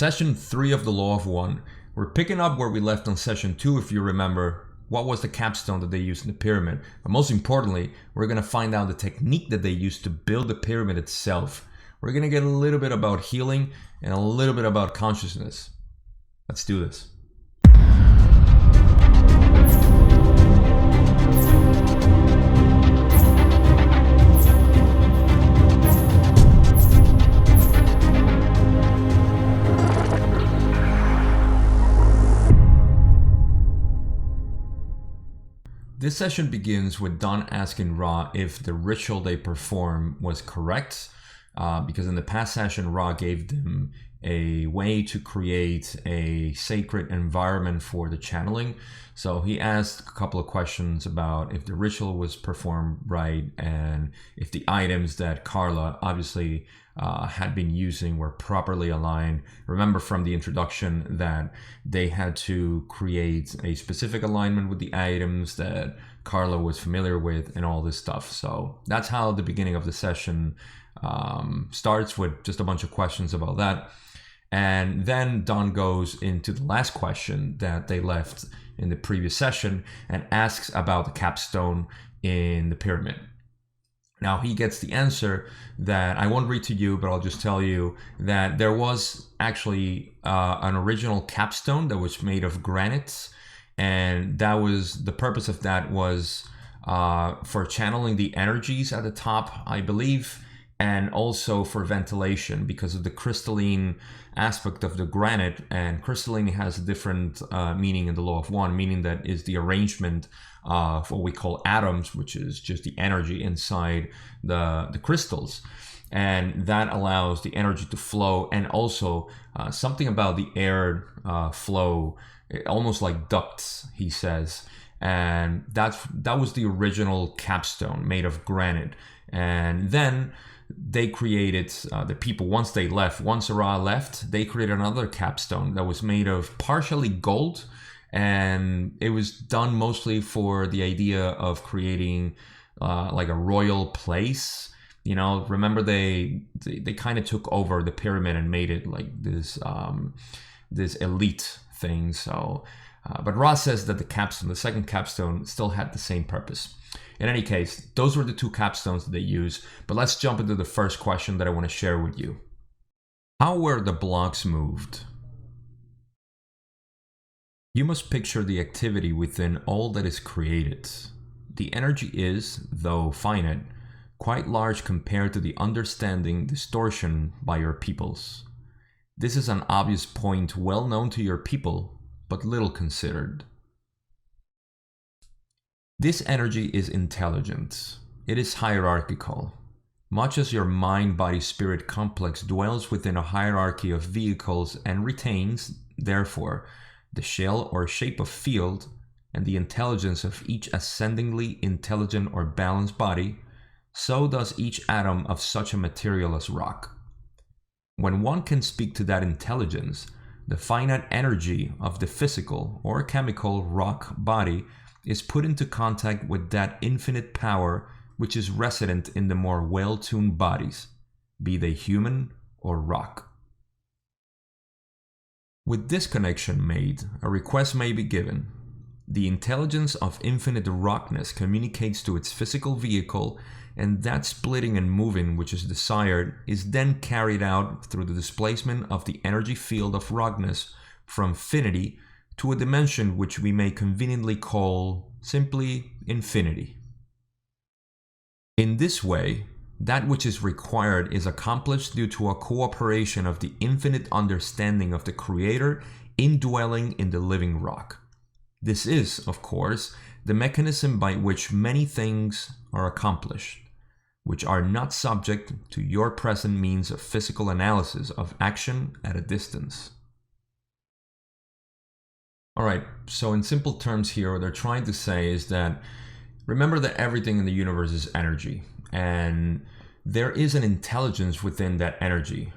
Session 3 of the Law of One. We're picking up where we left on session 2, if you remember. What was the capstone that they used in the pyramid? But most importantly, we're going to find out the technique that they used to build the pyramid itself. We're going to get a little bit about healing and a little bit about consciousness. Let's do this. This session begins with Don asking Ra if the ritual they perform was correct, because in the past session, Ra gave them a way to create a sacred environment for the channeling. So he asked a couple of questions about if the ritual was performed right and if the items that Carla obviously had been using were properly aligned. Remember from the introduction that they had to create a specific alignment with the items that Carla was familiar with and all this stuff. So that's how the beginning of the session starts, with just a bunch of questions about that. And then Don goes into the last question that they left in the previous session and asks about the capstone in the pyramid. Now he gets the answer that I won't read to you, but I'll just tell you that there was actually an original capstone that was made of granite, and that was the purpose of that was for channeling the energies at the top, I believe, and also for ventilation because of the crystalline aspect of the granite. And crystalline has a different meaning in the Law of One, meaning that is the arrangement of what we call atoms, which is just the energy inside the crystals. And that allows the energy to flow, and also something about the air flow, almost like ducts, he says. And that was the original capstone made of granite. And then they created, the people, once Ra left, they created another capstone that was made of partially gold, and it was done mostly for the idea of creating like a royal place. You know, remember they kind of took over the pyramid and made it like this elite thing. So, but Ra says that the second capstone, still had the same purpose. In any case, those were the two capstones that they use. But let's jump into the first question that I want to share with you. How were the blocks moved? You must picture the activity within all that is created. The energy is, though finite, quite large compared to the understanding distortion by your peoples. This is an obvious point well known to your people, but little considered. This energy is intelligent. It is hierarchical. Much as your mind-body-spirit complex dwells within a hierarchy of vehicles and retains, therefore, the shell or shape of field and the intelligence of each ascendingly intelligent or balanced body, so does each atom of such a material as rock. When one can speak to that intelligence, the finite energy of the physical or chemical rock body is put into contact with that infinite power which is resident in the more well-tuned bodies, be they human or rock. With this connection made, a request may be given. The intelligence of infinite rockness communicates to its physical vehicle, and that splitting and moving which is desired is then carried out through the displacement of the energy field of rockness from finity to a dimension which we may conveniently call simply infinity. In this way, that which is required is accomplished due to a cooperation of the infinite understanding of the Creator indwelling in the living rock. This is, of course, the mechanism by which many things are accomplished, which are not subject to your present means of physical analysis of action at a distance. Alright, so in simple terms here, what they're trying to say is that remember that everything in the universe is energy, and there is an intelligence within that energy.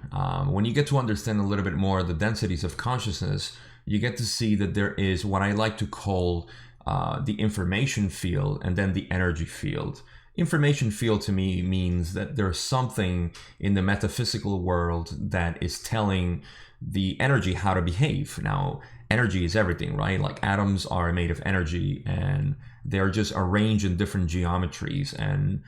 When you get to understand a little bit more of the densities of consciousness, you get to see that there is what I like to call the information field and then the energy field. Information field to me means that there's something in the metaphysical world that is telling the energy how to behave. Now, energy is everything, right? Like atoms are made of energy, and they're just arranged in different geometries and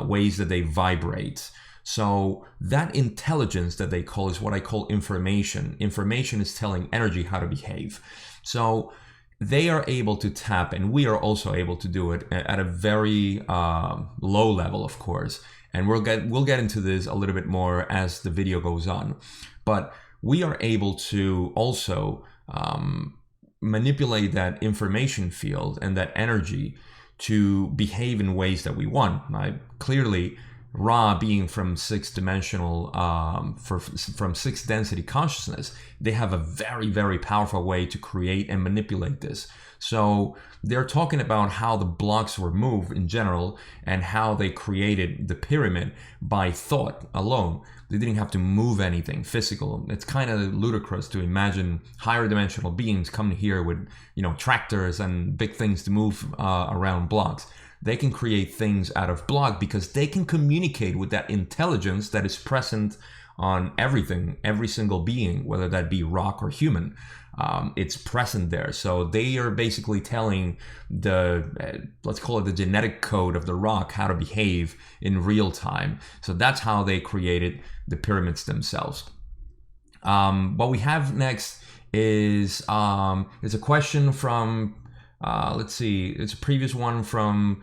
ways that they vibrate. So that intelligence that they call is what I call information. Information is telling energy how to behave. So they are able to tap, and we are also able to do it at a very low level, of course. And we'll get into this a little bit more as the video goes on. But we are able to also manipulate that information field and that energy to behave in ways that we want. Right? Clearly, Ra being from sixth dimensional, from sixth density consciousness, they have a very, very powerful way to create and manipulate this. So they're talking about how the blocks were moved in general and how they created the pyramid by thought alone. They didn't have to move anything physical. It's kind of ludicrous to imagine higher dimensional beings coming here with, tractors and big things to move around blocks. They can create things out of block because they can communicate with that intelligence that is present on everything, every single being, whether that be rock or human. It's present there. So they are basically telling let's call it the genetic code of the rock how to behave in real time. So that's how they created the pyramids themselves. What we have next is a question from, let's see, it's a previous one from,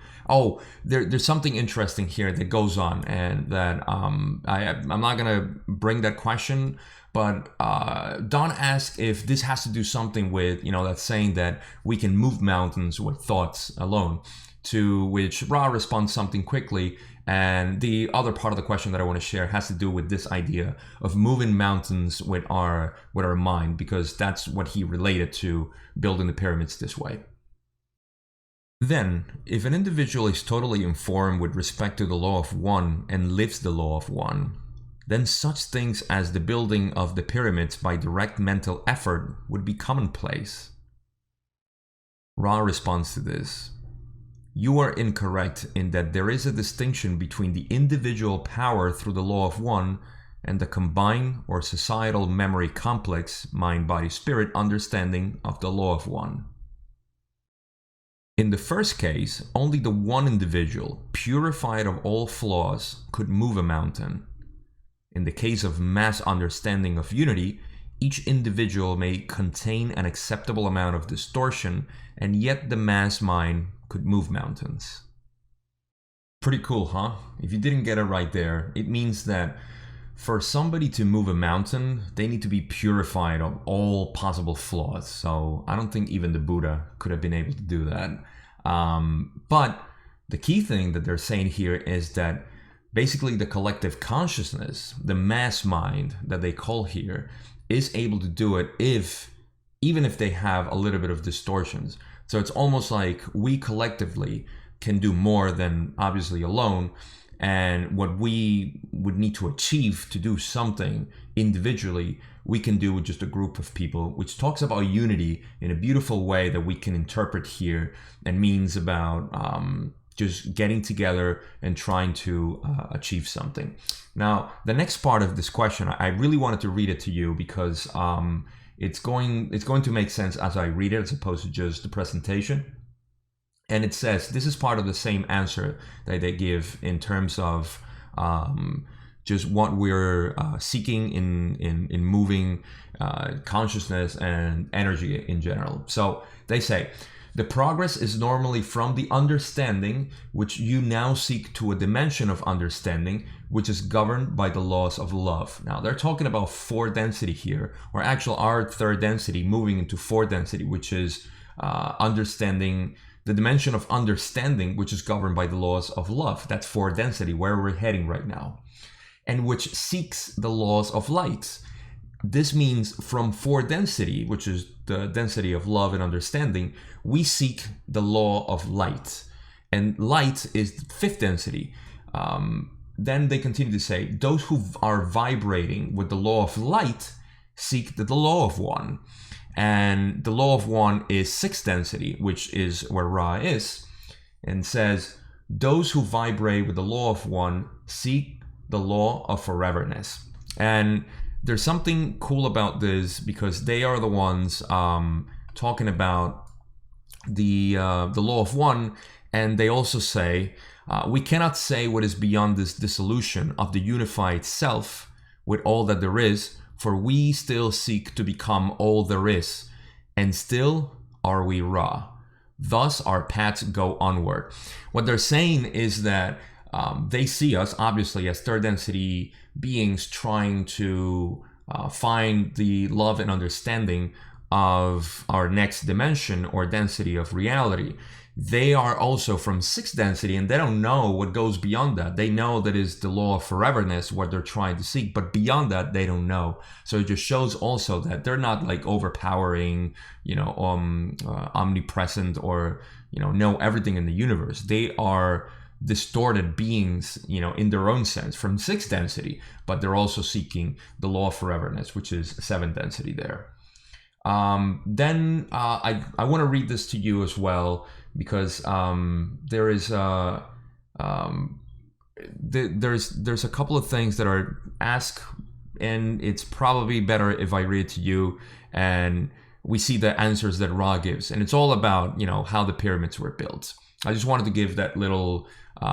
there's something interesting here that goes on, and that I'm not going to bring that question, but Don asked if this has to do something with, that saying that we can move mountains with thoughts alone, to which Ra responds something quickly. And the other part of the question that I want to share has to do with this idea of moving mountains with our mind, because that's what he related to building the pyramids this way. Then, if an individual is totally informed with respect to the law of one and lives the law of one, then such things as the building of the pyramids by direct mental effort would be commonplace. Ra responds to this. You are incorrect in that there is a distinction between the individual power through the law of one and the combined or societal memory complex mind-body-spirit understanding of the law of one. In the first case, only the one individual, purified of all flaws, could move a mountain. In the case of mass understanding of unity, each individual may contain an acceptable amount of distortion, and yet the mass mind could move mountains. Pretty cool, huh? If you didn't get it right there, it means that for somebody to move a mountain, they need to be purified of all possible flaws. So I don't think even the Buddha could have been able to do that. But the key thing that they're saying here is that basically the collective consciousness, the mass mind that they call here, is able to do it even if they have a little bit of distortions. So it's almost like we collectively can do more than obviously alone. And what we would need to achieve to do something individually, we can do with just a group of people, which talks about unity in a beautiful way that we can interpret here, and means about just getting together and trying to achieve something. Now, the next part of this question, I really wanted to read it to you because it's going to make sense as I read it, as opposed to just the presentation. And it says, this is part of the same answer that they give in terms of just what we're seeking in moving consciousness and energy in general. So they say, the progress is normally from the understanding, which you now seek, to a dimension of understanding, which is governed by the laws of love. Now, they're talking about fourth density here, or actually our third density moving into fourth density, which is understanding, the dimension of understanding, which is governed by the laws of love. That's fourth density, where we're heading right now, and which seeks the laws of light. This means from fourth density, which is the density of love and understanding, we seek the law of light. And light is fifth density. Then they continue to say, those who are vibrating with the law of light seek the law of one. And the law of one is sixth density, which is where Ra is, and says, those who vibrate with the law of one seek the law of foreverness. And there's something cool about this because they are the ones talking about the law of one, and they also say we cannot say what is beyond this dissolution of the unified self with all that there is, for we still seek to become all there is, and still are we Ra. Thus our paths go onward. What they're saying is that they see us obviously as third density beings trying to find the love and understanding of our next dimension or density of reality. They are also from sixth density, and they don't know what goes beyond that. They know that is the law of foreverness, what they're trying to seek, but beyond that, they don't know. So it just shows also that they're not like overpowering, omnipresent, or, know everything in the universe. They are distorted beings, in their own sense from sixth density, but they're also seeking the law of foreverness, which is seventh density there. Then I want to read this to you as well, because there is there's a couple of things that are asked, and it's probably better if I read it to you and we see the answers that Ra gives, and it's all about how the pyramids were built. I just wanted to give that little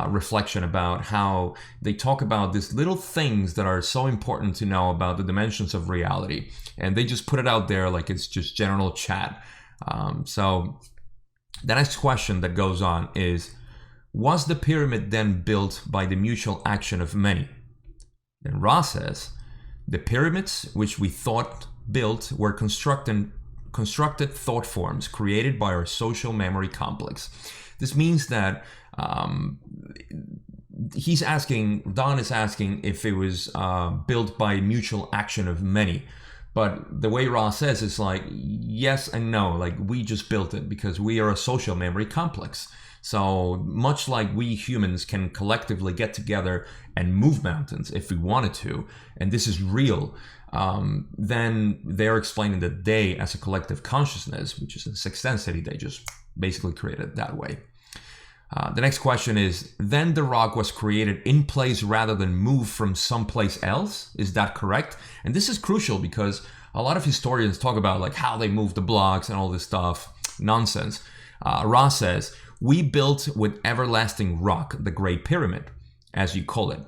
reflection about how they talk about these little things that are so important to know about the dimensions of reality, and they just put it out there like it's just general chat. So the next question that goes on is, was the pyramid then built by the mutual action of many? Then Ra says, the pyramids which we thought built were constructed thought forms created by our social memory complex. This means that Don is asking if it was built by mutual action of many. But the way Ra says is like, yes and no. Like, we just built it because we are a social memory complex. So much like we humans can collectively get together and move mountains if we wanted to, and this is real, then they're explaining that they, as a collective consciousness, which is in sixth density, they just basically created it that way. The next question is, then the rock was created in place rather than moved from someplace else? Is that correct? And this is crucial because a lot of historians talk about like how they moved the blocks and all this stuff. Nonsense. Ra says, we built with everlasting rock, the Great Pyramid, as you call it.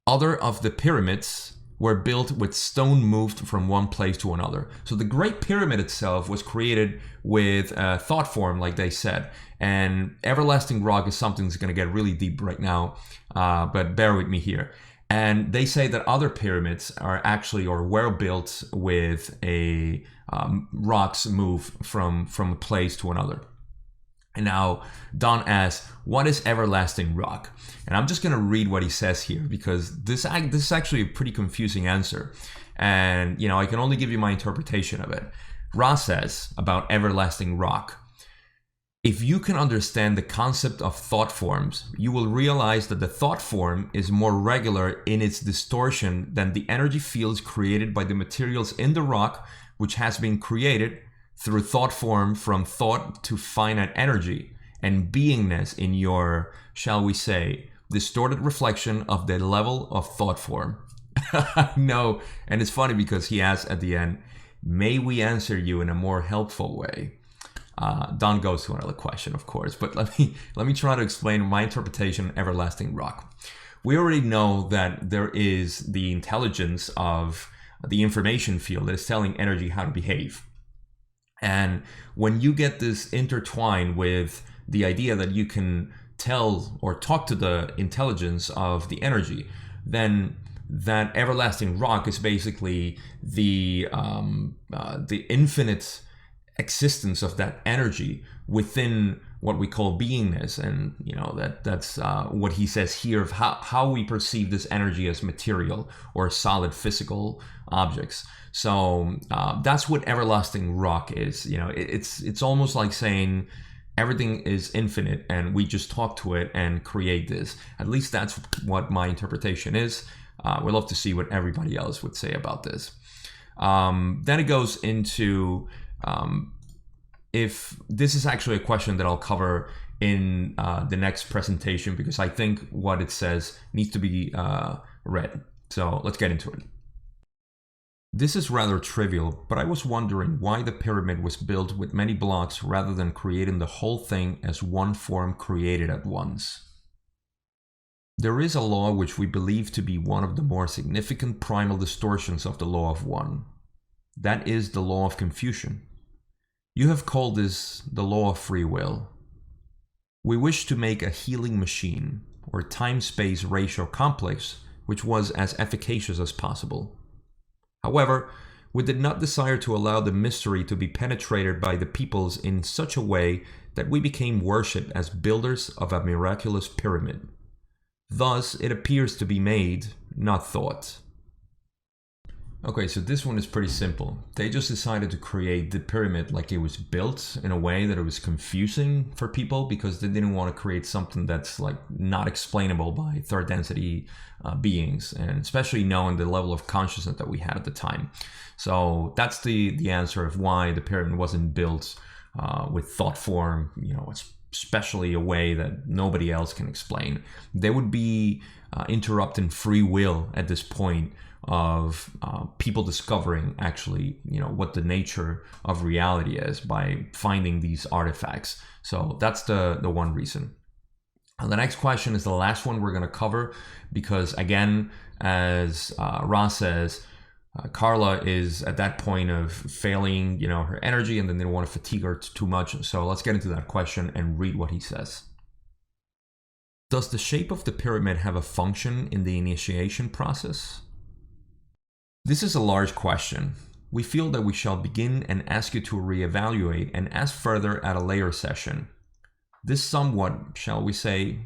Other of the pyramids were built with stone moved from one place to another. So the Great Pyramid itself was created with a thought form, like they said. And everlasting rock is something that's going to get really deep right now, but bear with me here. And they say that other pyramids are actually, or were built with a rocks move from a place to another. And now Don asks, what is everlasting rock? And I'm just going to read what he says here, because this is actually a pretty confusing answer. And, I can only give you my interpretation of it. Ra says about everlasting rock, if you can understand the concept of thought forms, you will realize that the thought form is more regular in its distortion than the energy fields created by the materials in the rock, which has been created through thought form from thought to finite energy and beingness in your, shall we say, distorted reflection of the level of thought form. No, and it's funny because he asks at the end, may we answer you in a more helpful way? Don goes to another question, of course, but let me try to explain my interpretation of everlasting rock. We already know that there is the intelligence of the information field that is telling energy how to behave. And when you get this intertwined with the idea that you can tell or talk to the intelligence of the energy, then that everlasting rock is basically the infinite existence of that energy within what we call beingness. And that's what he says here of how we perceive this energy as material or solid physical objects. So that's what everlasting rock is. It's almost like saying everything is infinite and we just talk to it and create this. At least that's what my interpretation is. We'd love to see what everybody else would say about this. Then it goes into if this is actually a question that I'll cover in the next presentation, because I think what it says needs to be read. So let's get into it. This is rather trivial, but I was wondering why the pyramid was built with many blocks rather than creating the whole thing as one form created at once. There is a law which we believe to be one of the more significant primal distortions of the law of one. That is the law of confusion. You have called this the law of free will. We wish to make a healing machine, or time-space ratio complex, which was as efficacious as possible. However, we did not desire to allow the mystery to be penetrated by the peoples in such a way that we became worshipped as builders of a miraculous pyramid. Thus, it appears to be made, not thought. Okay, so this one is pretty simple. They just decided to create the pyramid like it was built in a way that it was confusing for people because they didn't want to create something that's like not explainable by third density beings, and especially knowing the level of consciousness that we had at the time. So that's the answer of why the pyramid wasn't built with thought form, especially a way that nobody else can explain. They would be interrupting free will at this point of people discovering actually, what the nature of reality is by finding these artifacts. So that's the one reason. And the next question is the last one we're going to cover because, again, as Ra says, Carla is at that point of failing, her energy, and then they don't want to fatigue her too much. So let's get into that question and read what he says. Does the shape of the pyramid have a function in the initiation process? This is a large question. We feel that we shall begin and ask you to reevaluate and ask further at a later session. This somewhat, shall we say,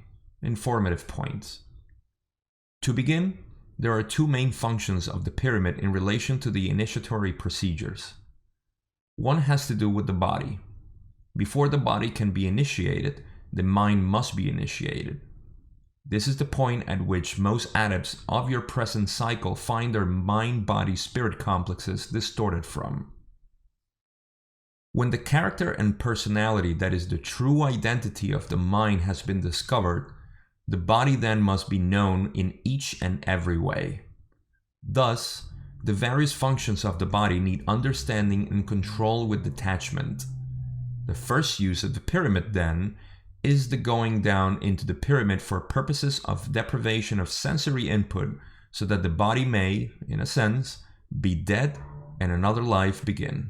informative point. To begin, there are two main functions of the pyramid in relation to the initiatory procedures. One has to do with the body. Before the body can be initiated, the mind must be initiated. This is the point at which most adepts of your present cycle find their mind-body-spirit complexes distorted from. When the character and personality that is the true identity of the mind has been discovered, the body then must be known in each and every way. Thus, the various functions of the body need understanding and control with detachment. The first use of the pyramid, then, is the going down into the pyramid for purposes of deprivation of sensory input so that the body may, in a sense, be dead and another life begin.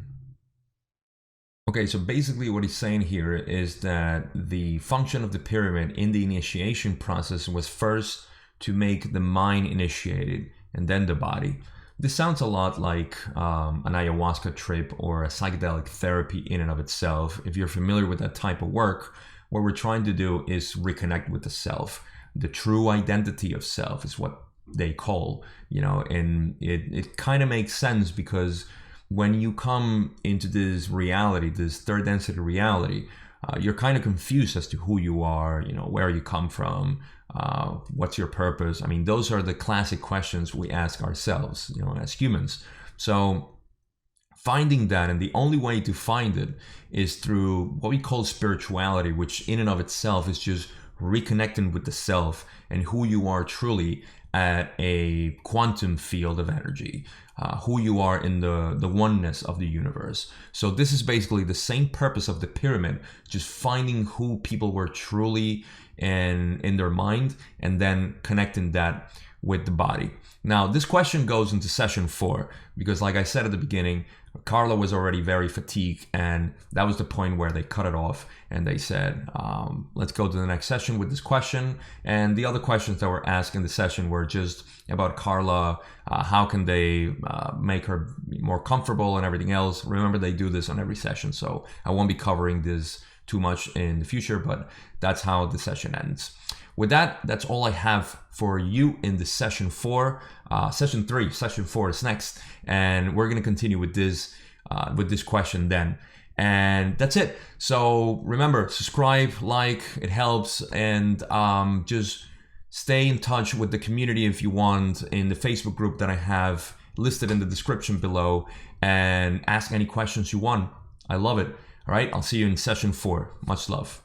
Okay, so basically what he's saying here is that the function of the pyramid in the initiation process was first to make the mind initiated and then the body. This sounds a lot like an ayahuasca trip or a psychedelic therapy in and of itself. If you're familiar with that type of work, what we're trying to do is reconnect with the self. The true identity of self is what they call, and it kind of makes sense because when you come into this reality, this third density reality, you're kind of confused as to who you are, where you come from, what's your purpose. I mean, those are the classic questions we ask ourselves, as humans. So finding that, and the only way to find it is through what we call spirituality, which in and of itself is just reconnecting with the self and who you are truly at a quantum field of energy, who you are in the oneness of the universe. So this is basically the same purpose of the pyramid, just finding who people were truly in their mind and then connecting that with the body. Now, this question goes into session 4 because, like I said at the beginning, Carla was already very fatigued, and that was the point where they cut it off and they said, let's go to the next session with this question. And the other questions that were asked in the session were just about Carla, how can they make her more comfortable and everything else. Remember, they do this on every session, so I won't be covering this too much in the future, but that's how the session ends. With that, that's all I have for you in the session 4. Session 3, session 4 is next, and we're going to continue with this question then. And that's it. So remember, subscribe, like, it helps, and just stay in touch with the community if you want in the Facebook group that I have listed in the description below, and ask any questions you want. I love it. All right, I'll see you in session 4. Much love.